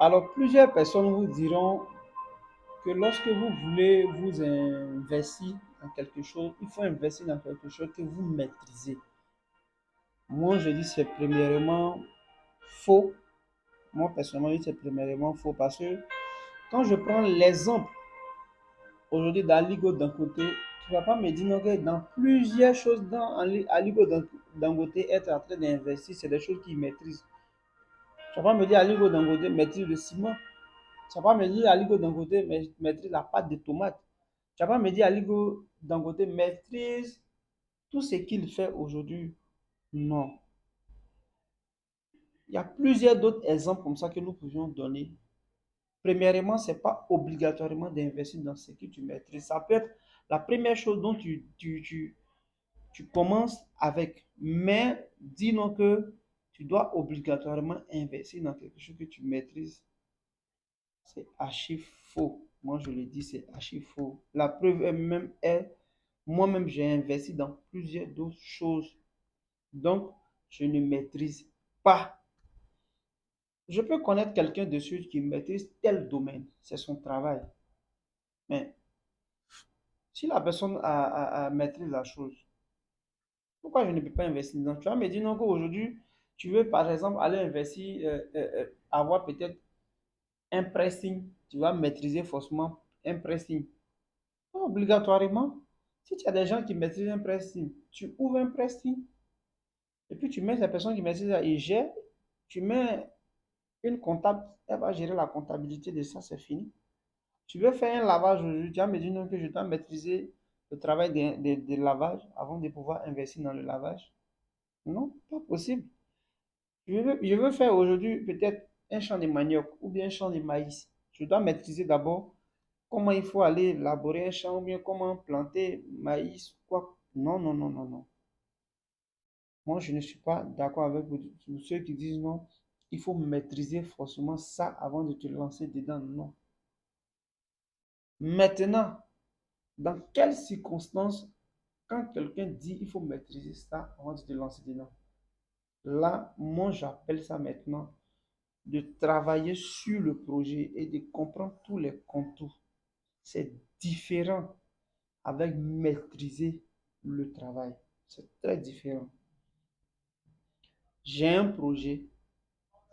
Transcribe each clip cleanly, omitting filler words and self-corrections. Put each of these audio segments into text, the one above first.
Alors, plusieurs personnes vous diront que lorsque vous voulez vous investir dans quelque chose, il faut investir dans quelque chose que vous maîtrisez. Moi, je dis c'est premièrement faux. Moi, personnellement, je dis c'est premièrement faux parce que quand je prends l'exemple aujourd'hui d'Aligo Dangote, tu ne vas pas me dire non, que dans plusieurs choses dans Aligo Dangote être en train d'investir, c'est des choses qu'il maîtrise. Tu ne vas pas me dire Aligo Dangote maîtrise le ciment. Tu ne vas pas me dire Aligo Dangote maîtrise la pâte de tomate. Tu ne vas pas me dire Aligo Dangote maîtrise tout ce qu'il fait aujourd'hui. Non. Il y a plusieurs d'autres exemples comme ça que nous pouvions donner. Premièrement, ce n'est pas obligatoirement d'investir dans ce que tu maîtrises. Ça peut être la première chose dont tu commences avec. Mais dis-nous que tu dois obligatoirement investir dans quelque chose que tu maîtrises. C'est archi faux. Moi, je le dis, c'est archi faux. La preuve même est, moi-même, j'ai investi dans plusieurs d'autres choses. Donc, je ne maîtrise pas. Je peux connaître quelqu'un dessus qui maîtrise tel domaine. C'est son travail. Mais si la personne maîtrise la chose, pourquoi je ne peux pas investir dedans? Tu vas me dire non qu'aujourd'hui, tu veux par exemple aller investir, avoir peut-être un pressing. Tu vas maîtriser forcément un pressing. Pas obligatoirement. Si tu as des gens qui maîtrisent un pressing, tu ouvres un pressing et puis tu mets ces personnes qui maîtrisent ça, ils gèrent. Tu mets une comptable, elle va gérer la comptabilité de ça, c'est fini. Tu veux faire un lavage aujourd'hui, tu vas me dire non que je dois maîtriser le travail de lavage avant de pouvoir investir dans le lavage. Non, pas possible. Je veux faire aujourd'hui peut-être un champ de manioc ou bien un champ de maïs. Je dois maîtriser d'abord comment il faut aller laborer un champ ou bien comment planter maïs, quoi. Non, non, non, non, non. Moi, je ne suis pas d'accord avec ceux qui disent non, il faut maîtriser forcément ça avant de te lancer dedans. Non. Maintenant, dans quelles circonstances, quand quelqu'un dit il faut maîtriser ça avant de te lancer dedans, là, moi, j'appelle ça maintenant de travailler sur le projet et de comprendre tous les contours. C'est différent avec maîtriser le travail. C'est très différent. J'ai un projet,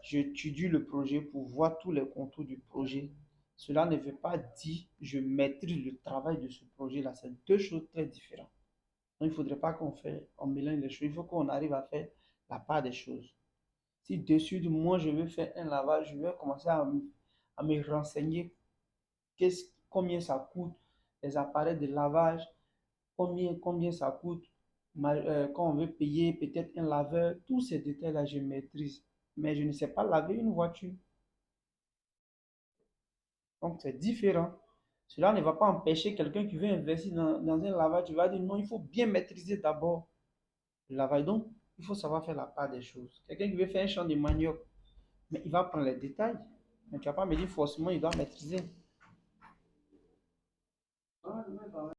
j'étudie le projet pour voir tous les contours du projet. Cela ne veut pas dire que je maîtrise le travail de ce projet-là. C'est deux choses très différentes. Donc, il ne faudrait pas on mélange les choses. Il faut qu'on arrive à faire la part des choses. Si dessus de moi, je veux faire un lavage, je vais commencer à me renseigner combien ça coûte, les appareils de lavage, combien ça coûte, quand on veut payer peut-être un laveur, tous ces détails-là, je maîtrise. Mais je ne sais pas laver une voiture. Donc, c'est différent. Cela ne va pas empêcher quelqu'un qui veut investir dans un lavage, tu vas dire non, il faut bien maîtriser d'abord le lavage. Donc, il faut savoir faire la part des choses. Quelqu'un qui veut faire un champ de manioc, mais il va prendre les détails. Mais tu ne vas pas me dire forcément il doit maîtriser.